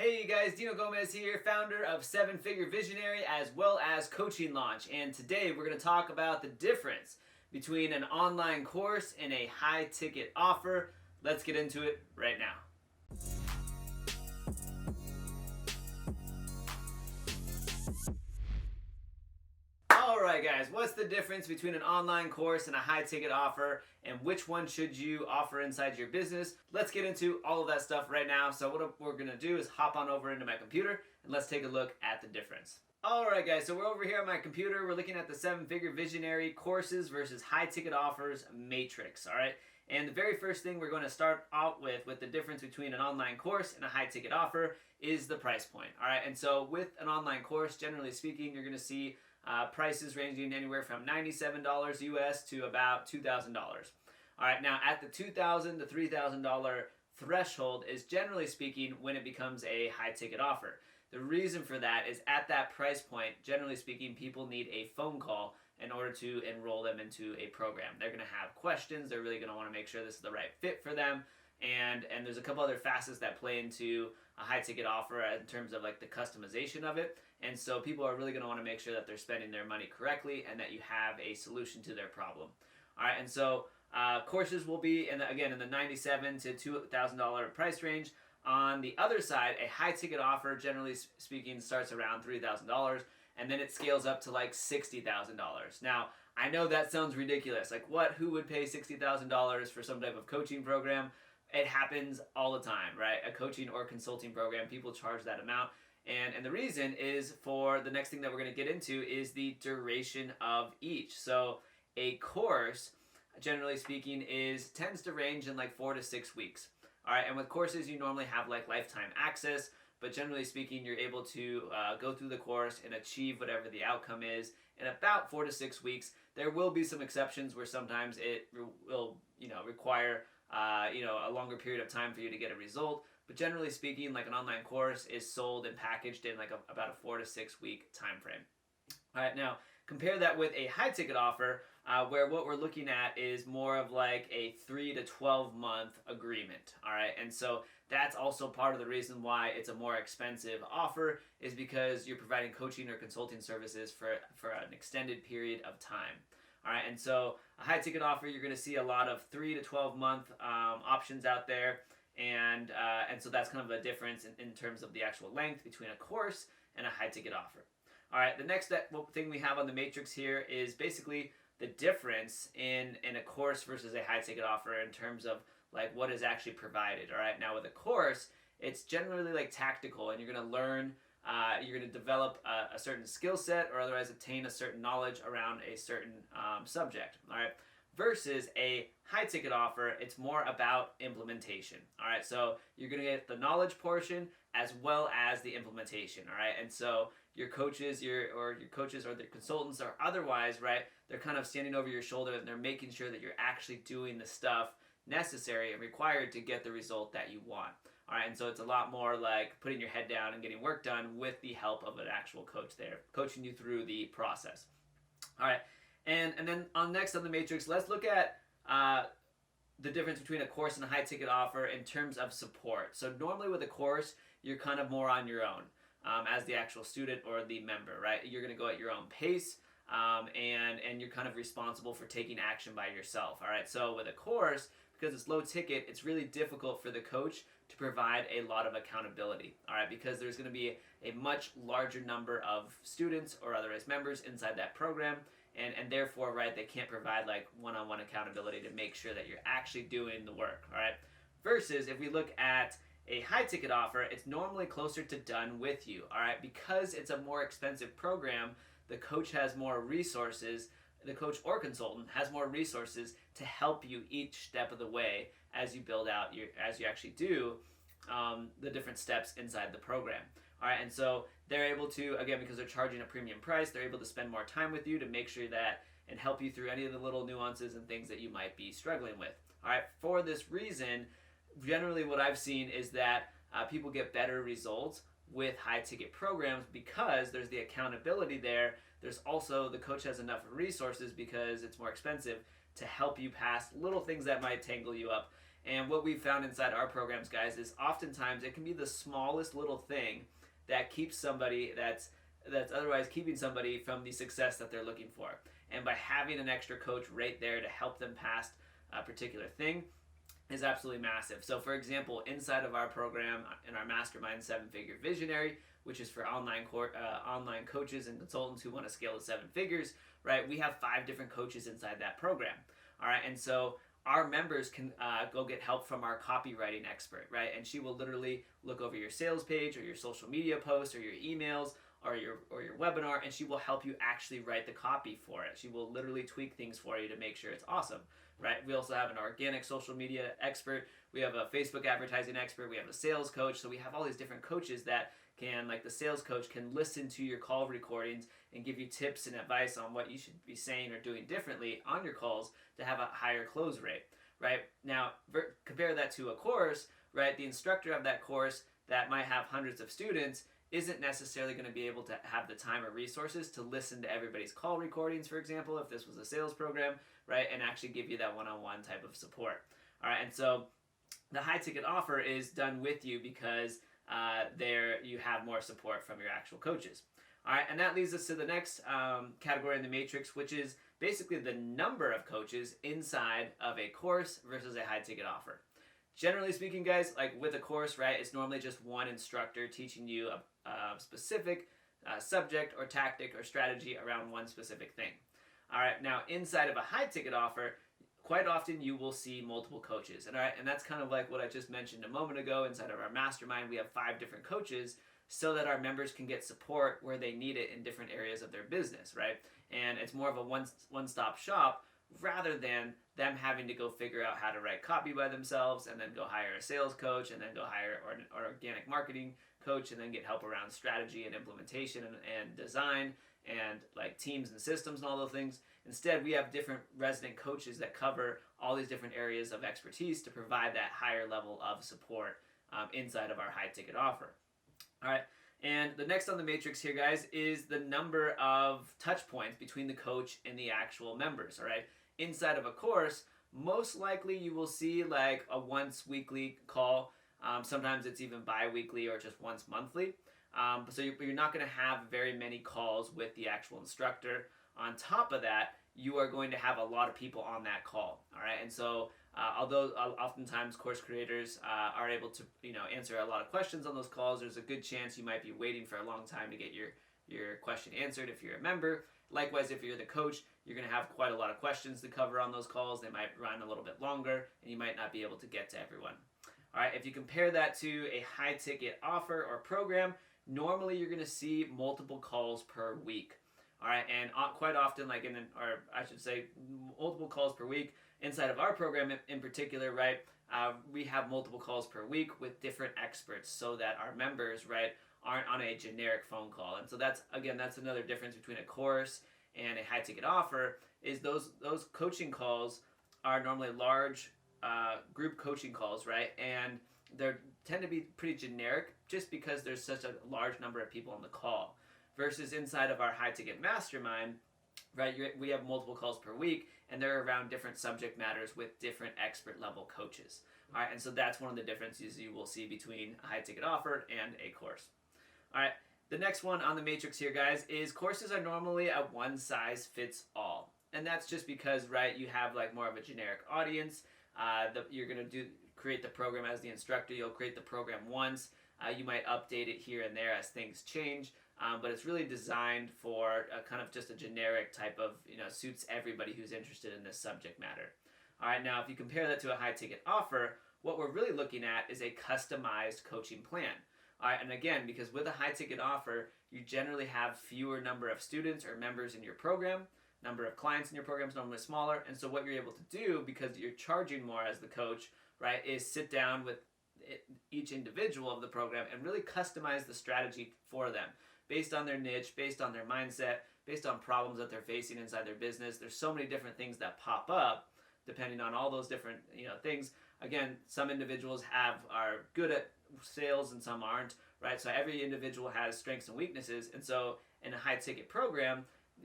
Hey you guys, Dino here, founder of 7-Figure Visionary as well as Coaching Launch. And today we're going to talk about the difference between an online course and a high ticket offer. Let's get into it right now. Alright guys, what's the difference between an online course and a high ticket offer, and which one should you offer inside your business? Let's get into all of that stuff right now. So what we're going to do is hop on over into my computer and let's take a look at the difference. Alright guys, so we're over here on my computer. We're looking at the 7-Figure Visionary courses versus high ticket offers matrix. Alright, and the very first thing we're going to start out with the difference between an online course and a high ticket offer is the price point. Alright, and so with an online course, generally speaking, you're going to see prices ranging anywhere from $97 US to about $2,000. Alright, now at the $2,000 to $3,000 threshold is generally speaking when it becomes a high ticket offer. The reason for that is at that price point, generally speaking, people need a phone call in order to enroll them into a program. They're going to have questions. They're really going to want to make sure this is the right fit for them. And there's a couple other facets that play into a high ticket offer in terms of like the customization of it. And so people are really going to want to make sure that they're spending their money correctly and that you have a solution to their problem. All right, and so courses will be in the $97 to $2,000 price range. On the other side, a high ticket offer, generally speaking, starts around $3,000, and then it scales up to like $60,000. Now, I know that sounds ridiculous. Like, what? Who would pay $60,000 for some type of coaching program? It happens all the time, right? A coaching or consulting program, people charge that amount. And the reason is for the next thing that we're going to get into is the duration of each. So a course, generally speaking, tends to range in like 4 to 6 weeks. All right, and with courses, you normally have like lifetime access, but generally speaking, you're able to go through the course and achieve whatever the outcome is in about 4 to 6 weeks. There will be some exceptions where sometimes it will, require a longer period of time for you to get a result. But generally speaking, like an online course is sold and packaged in like about a 4 to 6 week time frame. All right, now compare that with a high ticket offer where what we're looking at is more of like a 3 to 12 month agreement. All right, and so that's also part of the reason why it's a more expensive offer is because you're providing coaching or consulting services for an extended period of time. All right, and so a high ticket offer, you're going to see a lot of 3 to 12 month options out there. And so that's kind of a difference in terms of the actual length between a course and a high ticket offer. All right, the next thing we have on the matrix here is basically the difference in a course versus a high ticket offer in terms of like what is actually provided. All right, now with a course, it's generally like tactical, and you're going to learn, you're going to develop a certain skill set or otherwise attain a certain knowledge around a certain subject. All right. Versus a high ticket offer, it's more about implementation. All right, so you're going to get the knowledge portion as well as the implementation. All right, and so your coaches, or the consultants or otherwise, right, they're kind of standing over your shoulder and they're making sure that you're actually doing the stuff necessary and required to get the result that you want. All right, and so it's a lot more like putting your head down and getting work done with the help of an actual coach there, coaching you through the process. All right. And then next on the matrix, let's look at the difference between a course and a high ticket offer in terms of support. So normally with a course, you're kind of more on your own as the actual student or the member, right? You're going to go at your own pace and you're kind of responsible for taking action by yourself, all right? So with a course, because it's low ticket, it's really difficult for the coach to provide a lot of accountability, all right? Because there's going to be a much larger number of students or otherwise members inside that program. And therefore, right, they can't provide like one-on-one accountability to make sure that you're actually doing the work, all right? Versus if we look at a high ticket offer, it's normally closer to done with you, all right? Because it's a more expensive program, the coach has more resources, the coach or consultant has more resources to help you each step of the way as you build out as you actually do the different steps inside the program. All right, and so they're able to, again, because they're charging a premium price, they're able to spend more time with you to make sure that and help you through any of the little nuances and things that you might be struggling with. All right, for this reason, generally what I've seen is that people get better results with high ticket programs because there's the accountability there. There's also the coach has enough resources because it's more expensive to help you past little things that might tangle you up. And what we've found inside our programs, guys, is oftentimes it can be the smallest little thing that keeps somebody that's otherwise keeping somebody from the success that they're looking for. And by having an extra coach right there to help them past a particular thing is absolutely massive. So for example, inside of our program, in our Mastermind 7-Figure Visionary, which is for online coaches and consultants who want to scale to 7 figures, right? We have 5 different coaches inside that program. All right, and so our members can go get help from our copywriting expert, right? And she will literally look over your sales page or your social media posts or your emails or your webinar, and she will help you actually write the copy for it. She will literally tweak things for you to make sure it's awesome, right? We also have an organic social media expert. We have a Facebook advertising expert. We have a sales coach. So we have all these different coaches that can, like the sales coach, can listen to your call recordings and give you tips and advice on what you should be saying or doing differently on your calls to have a higher close rate, right? Now, compare that to a course, right? The instructor of that course that might have hundreds of students isn't necessarily going to be able to have the time or resources to listen to everybody's call recordings, for example, if this was a sales program, right, and actually give you that one-on-one type of support. All right, and so the high ticket offer is done with you because there you have more support from your actual coaches. All right, and that leads us to the next category in the matrix, which is basically the number of coaches inside of a course versus a high ticket offer. Generally speaking, guys, like with a course, right, it's normally just one instructor teaching you a specific subject or tactic or strategy around one specific thing. All right, now inside of a high ticket offer, quite often you will see multiple coaches. And, all right, and that's kind of like what I just mentioned a moment ago. Inside of our mastermind, we have 5 different coaches so that our members can get support where they need it in different areas of their business, right? And it's more of a one-stop shop rather than them having to go figure out how to write copy by themselves and then go hire a sales coach and then go hire an organic marketing coach and then get help around strategy and implementation and design and like teams and systems and all those things. Instead, we have different resident coaches that cover all these different areas of expertise to provide that higher level of support inside of our high ticket offer. All right, and the next on the matrix here, guys, is the number of touch points between the coach and the actual members. All right, inside of a course, most likely you will see like a once weekly call. Sometimes it's even bi-weekly or just once monthly. So you're not going to have very many calls with the actual instructor. On top of that, you are going to have a lot of people on that call. All right, and so although oftentimes course creators are able to answer a lot of questions on those calls, there's a good chance you might be waiting for a long time to get your question answered if you're a member. Likewise, if you're the coach, you're going to have quite a lot of questions to cover on those calls. They might run a little bit longer, and you might not be able to get to everyone. All right, if you compare that to a high ticket offer or program, normally you're going to see multiple calls per week. All right, and quite often, like multiple calls per week inside of our program in particular, right? We have multiple calls per week with different experts so that our members, right, aren't on a generic phone call. And so that's another difference between a course and a high ticket offer is those coaching calls are normally large group coaching calls, right? And they tend to be pretty generic just because there's such a large number of people on the call. Versus inside of our high ticket mastermind, right, we have multiple calls per week and they're around different subject matters with different expert level coaches. All right, and so that's one of the differences you will see between a high ticket offer and a course. All right, the next one on the matrix here, guys, is courses are normally a one size fits all. And that's just because, right, you have like more of a generic audience. You're going to create the program as the instructor. You'll create the program once. You might update it here and there as things change. But it's really designed for kind of just a generic type of, suits everybody who's interested in this subject matter. All right, now if you compare that to a high ticket offer, what we're really looking at is a customized coaching plan. All right, and again, because with a high ticket offer, you generally have fewer number of students or members in your program, number of clients in your program is normally smaller, and so what you're able to do, because you're charging more as the coach, right, is sit down with each individual of the program and really customize the strategy for them based on their niche, based on their mindset, based on problems that they're facing inside their business. There's so many different things that pop up depending on all those different things. Again, some individuals are good at sales and some aren't, right? So every individual has strengths and weaknesses, and so in a high ticket program,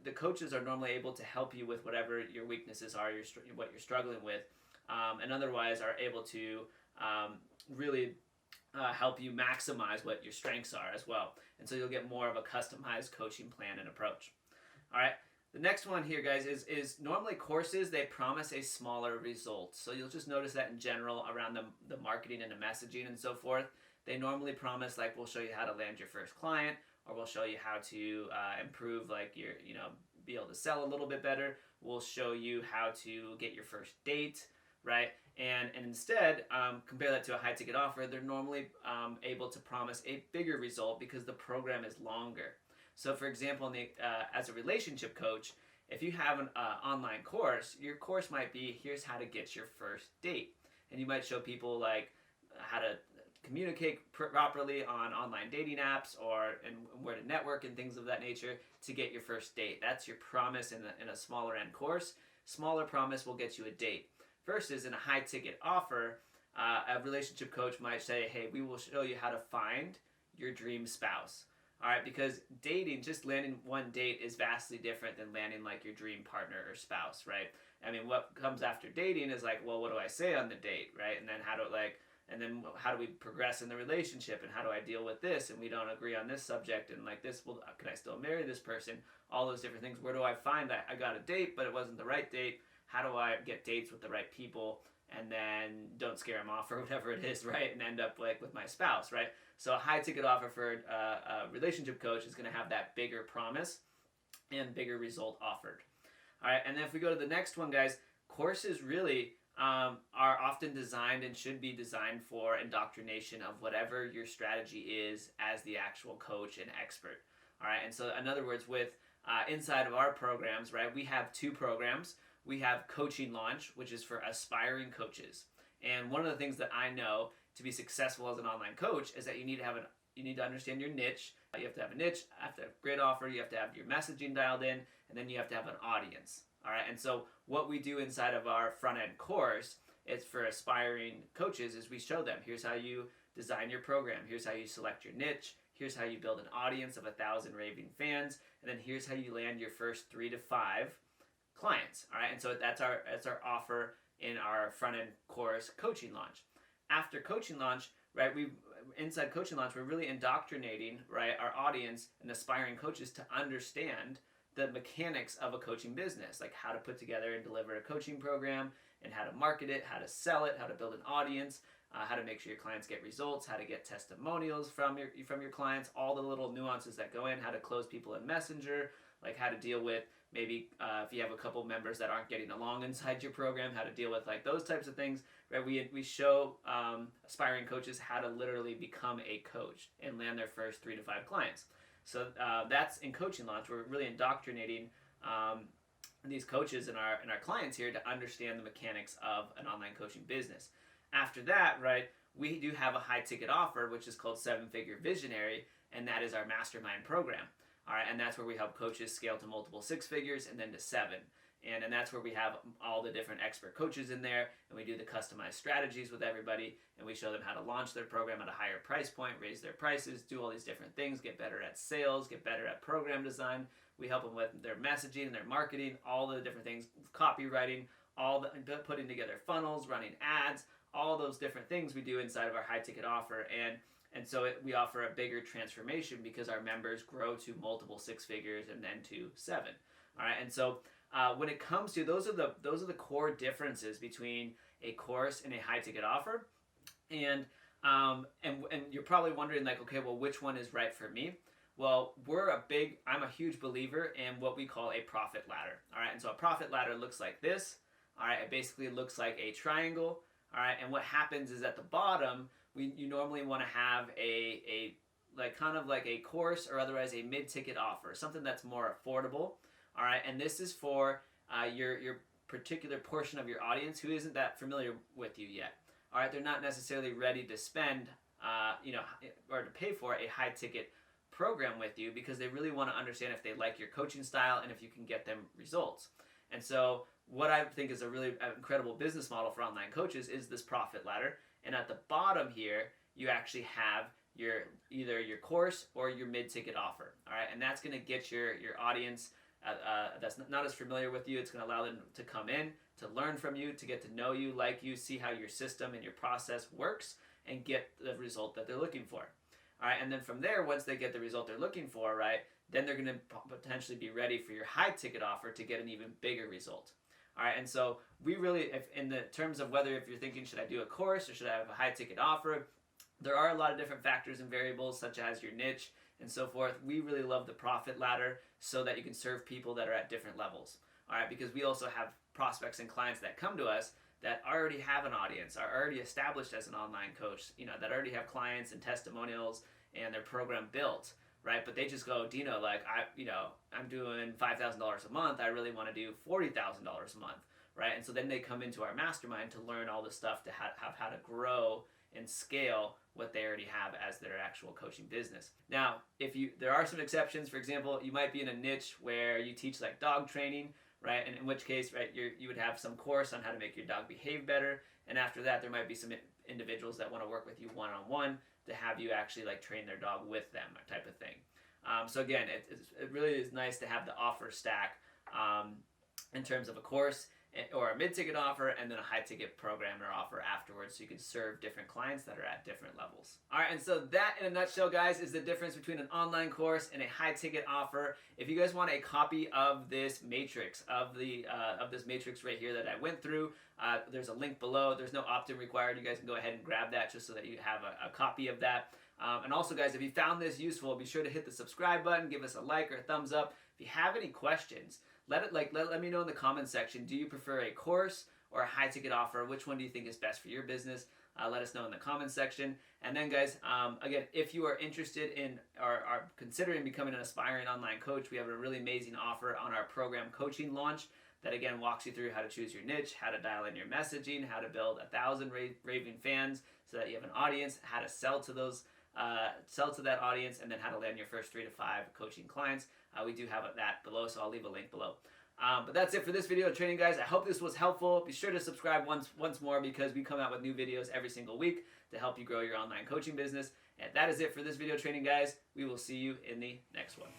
the coaches are normally able to help you with whatever your weaknesses are, what you're struggling with, and otherwise are able to really help you maximize what your strengths are as well. And so you'll get more of a customized coaching plan and approach. All right. The next one here, guys, is normally courses, they promise a smaller result. So you'll just notice that in general around the marketing and the messaging and so forth. They normally promise, like, we'll show you how to land your first client, or we'll show you how to improve, like, your, be able to sell a little bit better. We'll show you how to get your first date, right? And instead, compare that to a high ticket offer, they're normally able to promise a bigger result because the program is longer. So for example, as a relationship coach, if you have an online course, your course might be, here's how to get your first date. And you might show people like how to communicate properly on online dating apps and where to network and things of that nature to get your first date. That's your promise in a smaller end course. Smaller promise will get you a date. Versus in a high ticket offer, a relationship coach might say, hey, we will show you how to find your dream spouse. All right, because dating, just landing one date is vastly different than landing like your dream partner or spouse, right? I mean, what comes after dating is like, well, what do I say on the date, right? And then how do we progress in the relationship, and how do I deal with this? And we don't agree on this subject, and like this, well, can I still marry this person? All those different things. Where do I find that I got a date, but it wasn't the right date? How do I get dates with the right people and then don't scare them off or whatever it is, right? And end up like with my spouse, right? So a high ticket offer for a relationship coach is going to have that bigger promise and bigger result offered. All right, and then if we go to the next one, guys, courses really are often designed and should be designed for indoctrination of whatever your strategy is as the actual coach and expert. All right, and so in other words, with inside of our programs, right, we have two programs. We have Coaching Launch, which is for aspiring coaches. And one of the things that I know to be successful as an online coach is that you need to understand your niche. You have to have a niche, you have to have a great offer, you have to have your messaging dialed in, and then you have to have an audience. All right. And so what we do inside of our front end course is for aspiring coaches is we show them, here's how you design your program, here's how you select your niche, here's how you build an audience of 1,000 raving fans, and then here's how you land your first 3 to 5 clients. All right. And so that's our offer in our front end course, Coaching Launch. After Coaching Launch, right, inside Coaching Launch, we're really indoctrinating, right, our audience and aspiring coaches to understand the mechanics of a coaching business, like how to put together and deliver a coaching program, and how to market it, how to sell it, how to build an audience, how to make sure your clients get results, how to get testimonials from your clients, all the little nuances that go in, how to close people in Messenger, like how to deal with maybe if you have a couple members that aren't getting along inside your program, how to deal with like those types of things. Right? We show aspiring coaches how to literally become a coach and land their first 3 to 5 clients. So that's in Coaching Launch. We're really indoctrinating these coaches and our clients here to understand the mechanics of an online coaching business. After that, right, we do have a high ticket offer, which is called 7-Figure Visionary, and that is our mastermind program. All right, and that's where we help coaches scale to multiple 6 figures and then to 7. And that's where we have all the different expert coaches in there, and we do the customized strategies with everybody, and we show them how to launch their program at a higher price point, raise their prices, do all these different things, get better at sales, get better at program design. We help them with their messaging and their marketing, all the different things, copywriting, putting together funnels, running ads, all those different things we do inside of our high ticket offer. And so we offer a bigger transformation because our members grow to multiple 6 figures and then to 7. All right, and so when it comes to those are the core differences between a course and a high ticket offer, and you're probably wondering like, okay, well, which one is right for me? Well, I'm a huge believer in what we call a profit ladder. All right, and so a profit ladder looks like this. All right, it basically looks like a triangle. All right, and what happens is at the bottom, you normally want to have a kind of like a course or otherwise a mid-ticket offer, something that's more affordable. All right, and this is for your particular portion of your audience who isn't that familiar with you yet. All right, they're not necessarily ready to spend, or to pay for a high-ticket program with you because they really want to understand if they like your coaching style and if you can get them results. And so what I think is a really incredible business model for online coaches is this profit ladder. And at the bottom here, you actually have either your course or your mid-ticket offer. All right, and that's going to get your audience that's not as familiar with you. It's going to allow them to come in, to learn from you, to get to know you, like you, see how your system and your process works, and get the result that they're looking for. All right, and then from there, once they get the result they're looking for, right, then they're going to potentially be ready for your high ticket offer to get an even bigger result. All right, and so we really, if in the terms of whether if you're thinking, should I do a course or should I have a high ticket offer, there are a lot of different factors and variables such as your niche and so forth. We really love the profit ladder so that you can serve people that are at different levels. All right, because we also have prospects and clients that come to us that already have an audience, are already established as an online coach, that already have clients and testimonials and their program built, right? But they just go, Dino, like I'm doing $5,000 a month. I really want to do $40,000 a month, right? And so then they come into our mastermind to learn all the stuff to have how to grow and scale what they already have as their actual coaching business. Now, there are some exceptions. For example, you might be in a niche where you teach like dog training, right? And in which case, right, you would have some course on how to make your dog behave better. And after that, there might be some individuals that want to work with you one-on-one to have you actually like train their dog with them, type of thing. So again, it really is nice to have the offer stack in terms of a course or a mid-ticket offer and then a high-ticket program or offer afterwards, so you can serve different clients that are at different levels. All right, and so that in a nutshell, guys, is the difference between an online course and a high-ticket offer. If you guys want a copy of this matrix, of this matrix right here that I went through, there's a link below. There's no opt-in required. You guys can go ahead and grab that just so that you have a copy of that. And also, guys, if you found this useful, be sure to hit the subscribe button, give us a like or a thumbs up. If you have any questions, let me know in the comments section. Do you prefer a course or a high ticket offer? Which one do you think is best for your business? Let us know in the comments section. And then, guys, again, if you are interested in or are considering becoming an aspiring online coach, we have a really amazing offer on our program coaching launch that, again, walks you through how to choose your niche, how to dial in your messaging, how to build 1,000 raving fans so that you have an audience, how to sell to that audience, and then how to land your first 3 to 5 coaching clients. We do have that below, so I'll leave a link below. But that's it for this video training, guys. I hope this was helpful. Be sure to subscribe once more because we come out with new videos every single week to help you grow your online coaching business. And that is it for this video training, guys. We will see you in the next one.